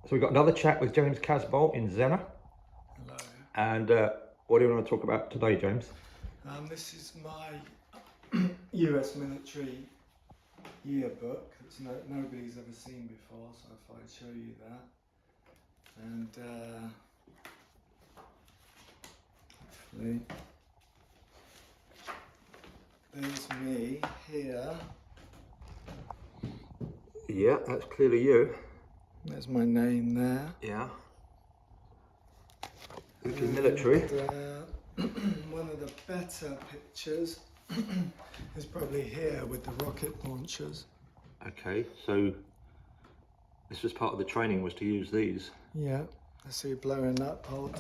So we've got another chat with James Casbolt in Zennor. Hello. And what do you want to talk about today, James? This is my US military yearbook that nobody's ever seen before, so I thought I'd show you that. And hopefully there's me here. Yeah, that's clearly you. There's my name there. Yeah. Which is military. One of the better pictures is probably here with the rocket launchers. Okay, so this was part of the training, was to use these. Yeah, I see blowing up whole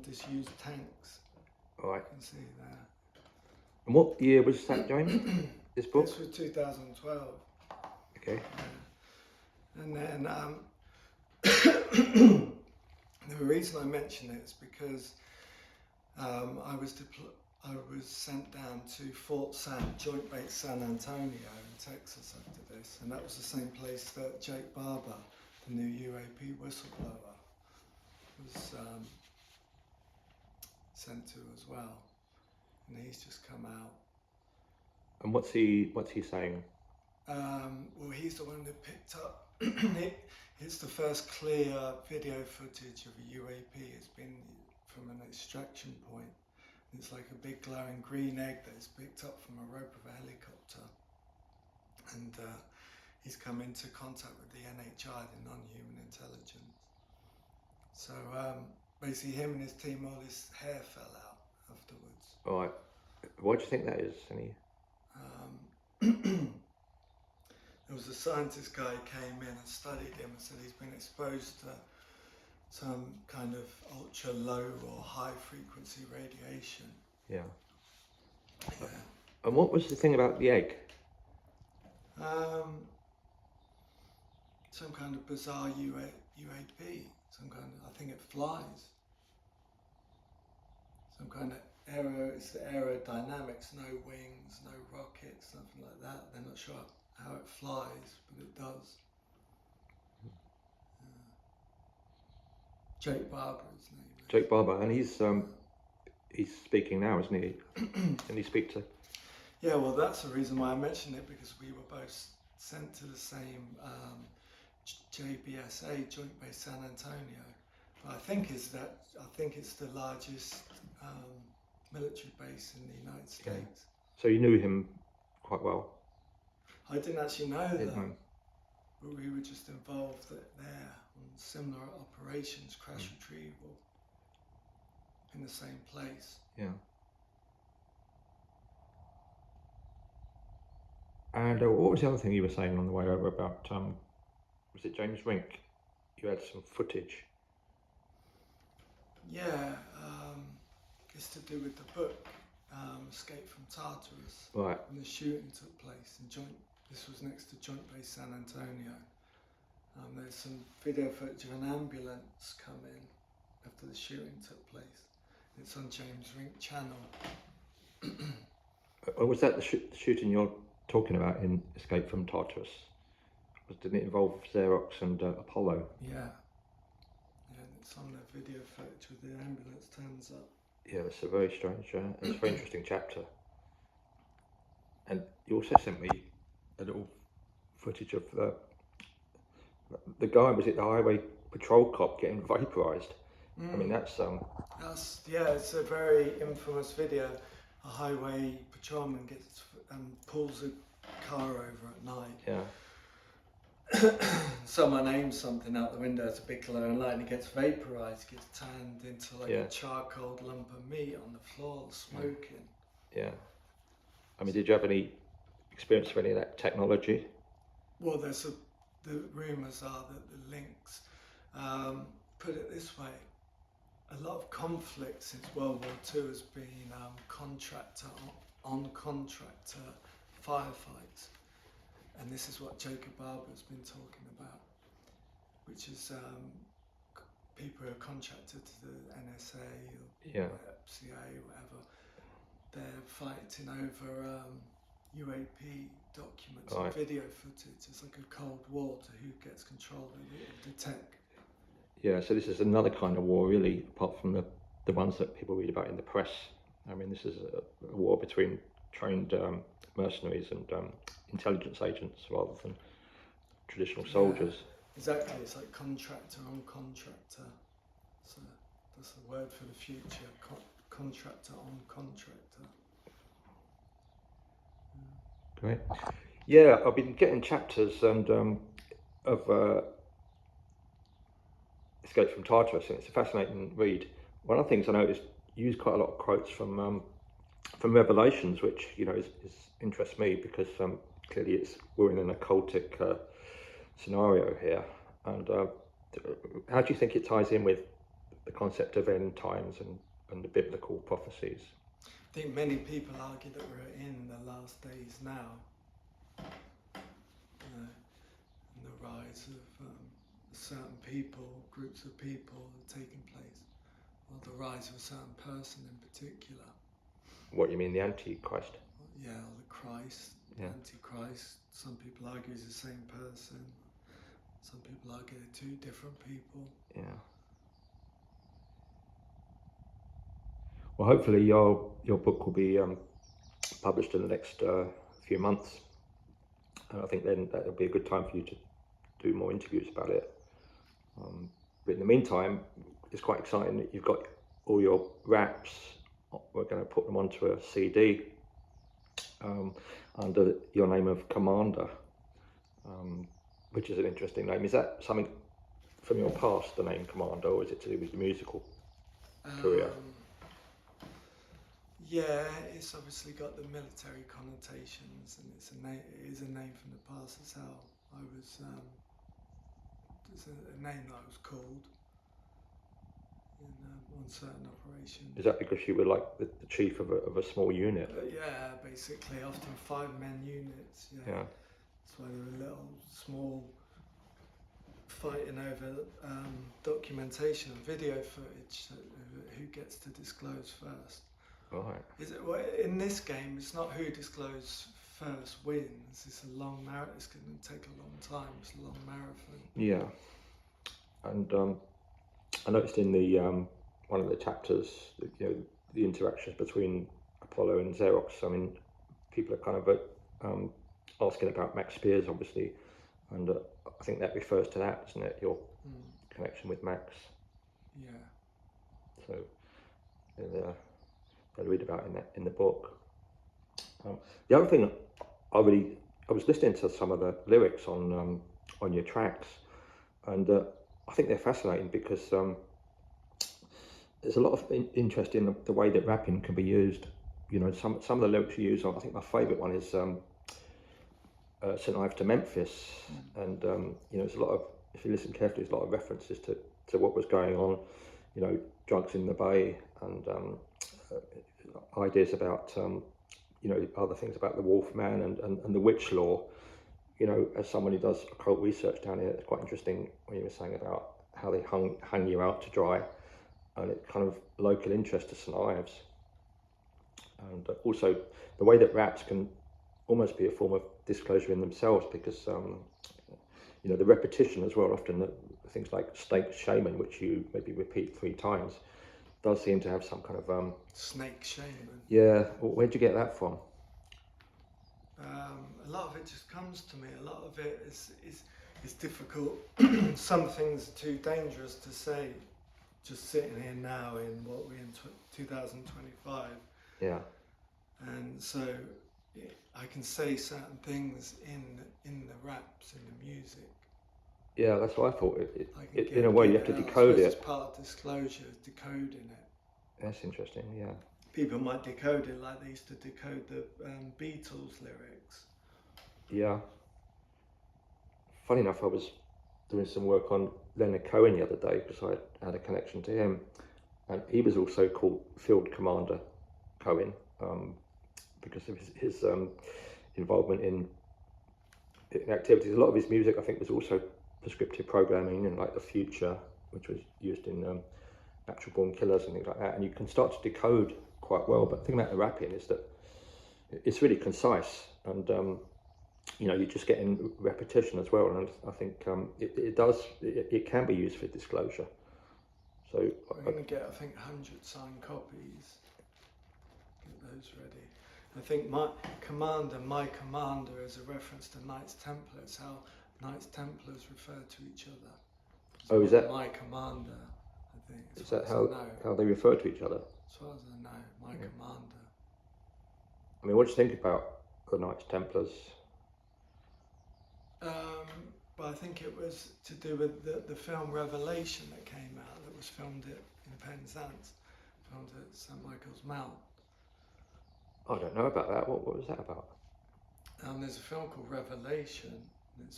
disused tanks. All right. You can see there. And what year was that, James? This book? This was 2012. Okay. And then the reason I mention it is because I was sent down to Fort Joint Base San Antonio in Texas after this, and that was the same place that Jake Barber, the new UAP whistleblower, was sent to as well, and he's just come out. And what's he saying? Well, he's the one that picked up. It's the first clear video footage of a UAP. It's been from an extraction point. It's like a big glowing green egg that is picked up from a rope of a helicopter. And he's come into contact with the NHI, the non-human intelligence. So basically him and his team, all his hair fell out afterwards. All right. Why do you think that is? Any? There was a scientist guy who came in and studied him and said he's been exposed to some kind of ultra low or high frequency radiation. Yeah. Yeah. And what was the thing about the egg? Some kind of bizarre UAP. Some kind of, I think it flies. Some kind of it's the aerodynamics, no wings, no rockets, something like that. They're not sure how it flies, but it does. Jake Barber, his name is. Jake Barber, and he's speaking now, isn't he? Can he speak to? Yeah, well, that's the reason why I mentioned it, because we were both sent to the same JBSA, Joint Base San Antonio. But I think it's the largest military base in the United States. Yeah. So you knew him quite well? I didn't actually know that, but we were just involved there on similar operations, crash retrieval, in the same place. Yeah. And what was the other thing you were saying on the way over about, was it James Rink? You had some footage. Yeah, it's to do with the book, Escape from Tartarus. Right. And the shooting took place this was next to Joint Base San Antonio. There's some video footage of an ambulance come in after the shooting took place. It's on James Rink channel. Was that the shooting you're talking about in Escape from Tartarus? Didn't it involve Xerox and Apollo? Yeah. Yeah, it's on the video footage with the ambulance turns up. Yeah, that's a very strange, it's a very interesting chapter. And you also sent me a little footage of the guy, was it the highway patrol cop getting vaporized? I mean, that's it's a very infamous video. A highway patrolman pulls a car over at night. Yeah. Someone aims something out the window, it's a big glowing light, and it gets vaporized, gets turned into like a charcoal lump of meat on the floor, smoking. Yeah. I mean, did you have any experience of any of that technology? Well, the rumours are that the links, put it this way, a lot of conflict since World War II has been contractor firefights. And this is what Jacob Barber has been talking about, which is people who are contracted to the NSA or CIA or whatever. They're fighting over UAP documents Right. and video footage. It's like a Cold War to who gets control of the tech. Yeah, so this is another kind of war, really, apart from the ones that people read about in the press. I mean, this is a war between trained mercenaries and intelligence agents rather than traditional soldiers. Yeah, exactly, it's like contractor on contractor. So that's the word for the future, contractor on contractor. Great. Yeah, I've been getting chapters and of Escape from Tartarus, and it's a fascinating read. One of the things I noticed, you use quite a lot of quotes from Revelations, which interests me because clearly we're in an occultic scenario here. And how do you think it ties in with the concept of end times and the biblical prophecies? I think many people argue that we're in the last days now, and the rise of certain people, groups of people are taking place, or the rise of a certain person in particular. What you mean, the Antichrist? Yeah, or the Christ, Yeah. Antichrist. Some people argue it's the same person. Some people argue they're two different people. Yeah. Well, hopefully your book will be published in the next few months, and I think then that'll be a good time for you to do more interviews about it. But in the meantime, it's quite exciting that you've got all your raps. We're going to put them onto a CD under your name of Commander, which is an interesting name. Is that something from your past, the name Commander, or is it to do with your musical career? Yeah, it's obviously got the military connotations, and it is a name from the past. That's how I was. It's a name that I was called on certain operations. Is that because you were like the chief of a small unit? Yeah, basically, often 5-man units. Yeah. That's why they were little, small, fighting over documentation and video footage. Who gets to disclose first? Right. In this game, it's not who discloses first wins. It's a long marathon. It's going to take a long time. It's a long marathon. Yeah. And I noticed in the one of the chapters, the interactions between Apollo and Xerox. I mean, people are kind of asking about Max Spears, obviously, and I think that refers to that, doesn't it? Your connection with Max. Yeah. So I'll read about in the book. The other thing, I was listening to some of the lyrics on your tracks, and I think they're fascinating because there's a lot of interest in the way that rapping can be used. Some of the lyrics you use, I think my favourite one is St. Ives to Memphis, and there's a lot of, if you listen carefully, there's a lot of references to what was going on, drugs in the Bay, and ideas about other things about the Wolfman and the witch law. As someone who does occult research down here, it's quite interesting when you were saying about how they hung you out to dry, and it's kind of local interest to St. Ives. And also the way that raps can almost be a form of disclosure in themselves, because the repetition as well, often things like snake shaman, which you maybe repeat 3 times, does seem to have some kind of snake shaman. Yeah, where'd you get that from? A lot of it just comes to me. A lot of it is difficult. Some things are too dangerous to say just sitting here now in what we're in 2025. Yeah. And so I can say certain things in the raps, in the music. Yeah, that's what I thought. In a way, you have to decode it. It's part of disclosure, decoding it. That's interesting, yeah. People might decode it like they used to decode the Beatles lyrics. Yeah. Funny enough, I was doing some work on Leonard Cohen the other day because I had a connection to him, and he was also called Field Commander Cohen because of his involvement in activities. A lot of his music, I think, was also prescriptive programming and like the Future, which was used in Natural Born Killers and things like that. And you can start to decode quite well. But the thing about the rapping is that it's really concise, and you're just getting repetition as well, and I think it can be used for disclosure. So we're going to get, I think, 100 signed copies. Get those ready. I think my commander is a reference to Knights Templars, how Knights Templars refer to each other. Oh, is that my commander? I think. Is that how they refer to each other? As far as I know, my commander. I mean, what do you think about the Knights Templars? But I think it was to do with the film Revelation that came out, that was filmed in Penzance, filmed at St Michael's Mount. I don't know about that. What was that about? There's a film called Revelation, and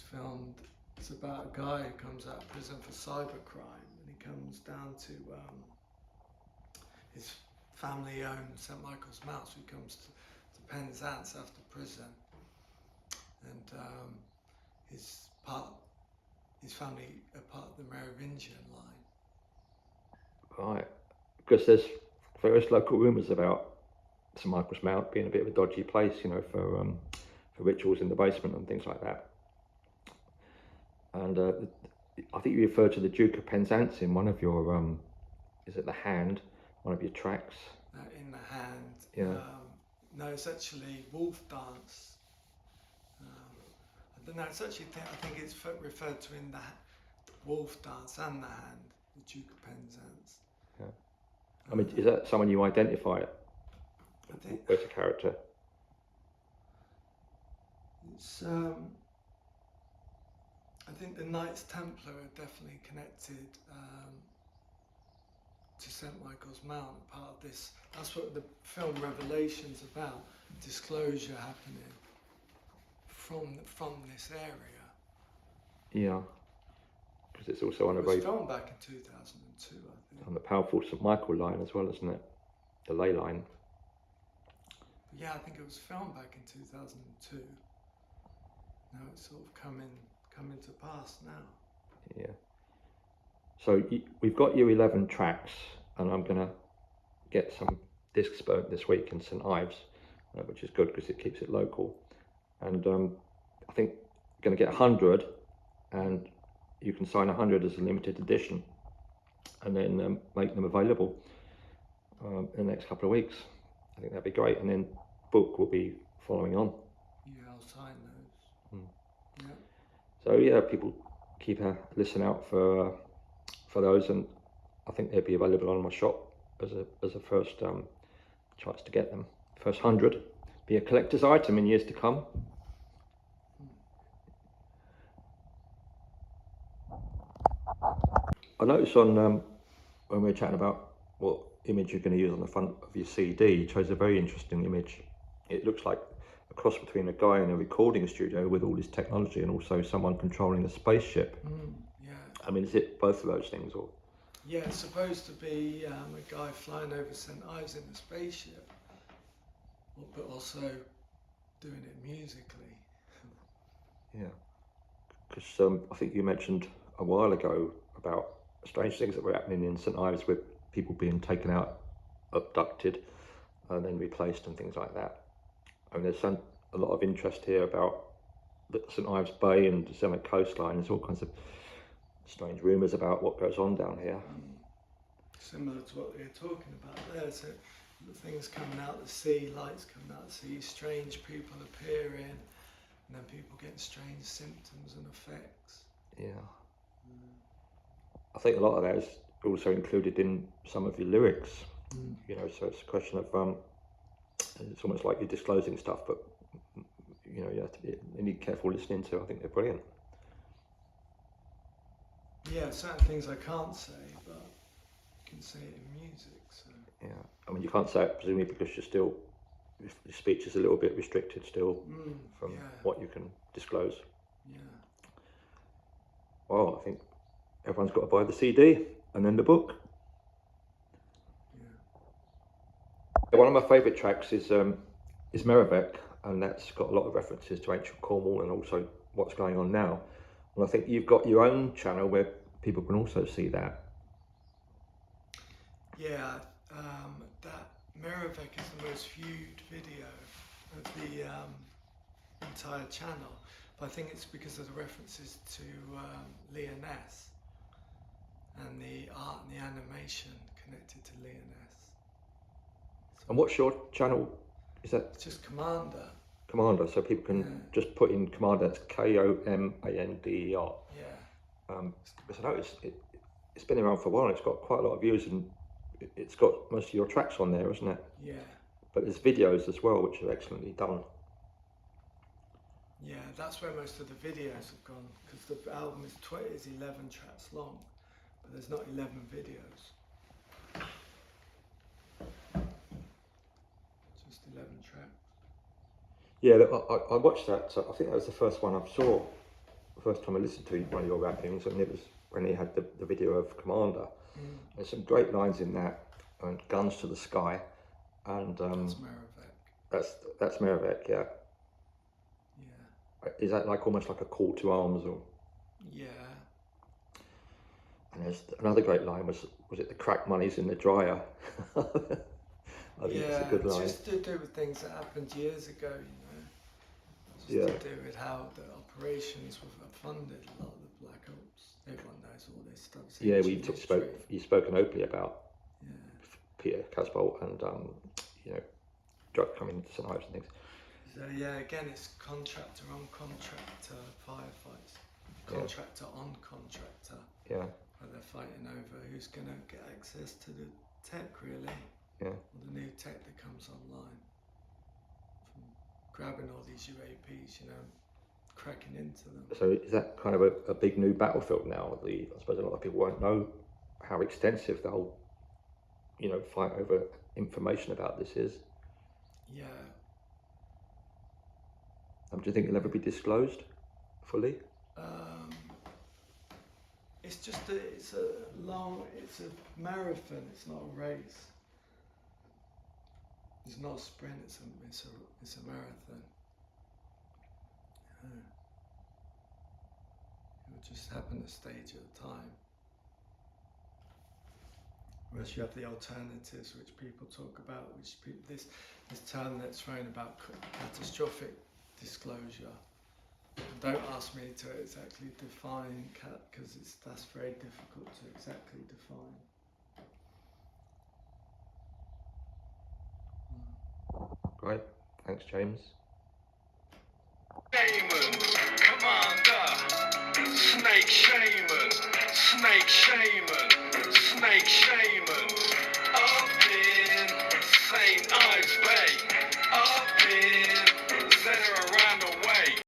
it's about a guy who comes out of prison for cybercrime, and he comes down to his family-owned St Michael's Mount, so he comes to Penzance after prison, and his family are part of the Merovingian line. Right, because there's various local rumours about St Michael's Mount being a bit of a dodgy place, for rituals in the basement and things like that. And I think you referred to the Duke of Penzance in one of your, is it the Hand, one of your tracks? In the Hand. Yeah. No, it's actually Wolf Dance. I don't know. It's actually I think it's referred to in the Wolf Dance and the Hand, the Duke of Penzance. Yeah. I mean, is that someone you identify as a character? It's I think the Knights Templar are definitely connected to St Michael's Mount, part of this. That's what the film Revelation's about, disclosure happening from this area. Yeah, because it's also on It was filmed back in 2002, I think. On the powerful St Michael line as well, isn't it? The ley line. Yeah, I think it was filmed back in 2002. Now it's sort of coming to pass now. Yeah. So we've got your 11 tracks, and I'm going to get some discs burnt this week in St Ives, which is good because it keeps it local. And I think you're going to get 100, and you can sign 100 as a limited edition, and then make them available in the next couple of weeks. I think that'd be great, and then book will be following on. Yeah, I'll sign those. Yeah. So yeah, people keep a listen out for those, and I think they'll be available on my shop as a first chance to get them. First 100 be a collector's item in years to come. I noticed on when we were chatting about what image you're going to use on the front of your CD, you chose a very interesting image. It looks like a cross between a guy in a recording studio with all this technology and also someone controlling a spaceship. Yeah. I mean, is it both of those things, or? Yeah, it's supposed to be a guy flying over St Ives in a spaceship, but also doing it musically. Yeah, because I think you mentioned a while ago about strange things that were happening in St Ives with people being taken out, abducted, and then replaced and things like that. I mean, there's a lot of interest here about the St Ives Bay and the Zennor coastline. There's all kinds of strange rumours about what goes on down here. Similar to what we were talking about there, so things coming out the sea, lights coming out the sea, strange people appearing, and then people getting strange symptoms and effects. Yeah. I think a lot of that is also included in some of your lyrics, so it's a question of, it's almost like you're disclosing stuff, but you have to need careful listening to. I think they're brilliant. Yeah, certain things I can't say, but you can say it in music, so. Yeah, I mean, you can't say it presumably because your speech is a little bit restricted still from what you can disclose. Yeah. Well, I think everyone's got to buy the CD and then the book. Yeah. One of my favourite tracks is Merivek, and that's got a lot of references to ancient Cornwall and also what's going on now. And I think you've got your own channel where people can also see that. Yeah, that Merivek is the most viewed video of entire channel. But I think it's because of the references to Leon S. and the art and the animation connected to Leon S. So And what's your channel? Is that it's just Commander. Commander? So people can just put in Commander. That's Komander. Yeah. Because I noticed it's been around for a while. And it's got quite a lot of views, and it's got most of your tracks on there, isn't it? Yeah. But there's videos as well, which are excellently done. Yeah, that's where most of the videos have gone, because the album is 11 tracks long, but there's not 11 videos. Just 11 tracks. Yeah, I watched that. I think that was the first one I saw. The first time I listened to one of your rappings, and it was when he had the video of Commander. There's some great lines in that, and guns to the sky, and That's Merovec. that's Merovec, yeah. Yeah. Is that like almost like a call to arms, or? Yeah. And there's another great line was it the crack money's in the dryer? I think it's a good line. Just to do with things that happened years ago, Just to do with how the operations were funded, a lot of the Black Ops. Everyone knows all this stuff. Yeah, you've spoken openly about Peter Casbolt and drug coming into some Ives and things. So yeah, again, it's contractor on contractor firefights, contractor on contractor. Yeah. Where they're fighting over who's going to get access to the tech, really. Yeah. Or the new tech that comes online. From grabbing all these UAPs, cracking into them. So is that kind of a big new battlefield now? I suppose a lot of people won't know how extensive the whole, fight over information about this is. Yeah. Do you think it'll ever be disclosed fully? It's a marathon. It's not a race. It's not a sprint. It's a marathon. Yeah. It will just happen a stage at a time. Whereas you have the alternatives, which people talk about, this term that's thrown about catastrophic disclosure. Don't ask me to exactly define because that's very difficult to exactly define. Great, thanks, James. Shaman, Commander, Snake Shaman, Snake Shaman, Snake Shaman.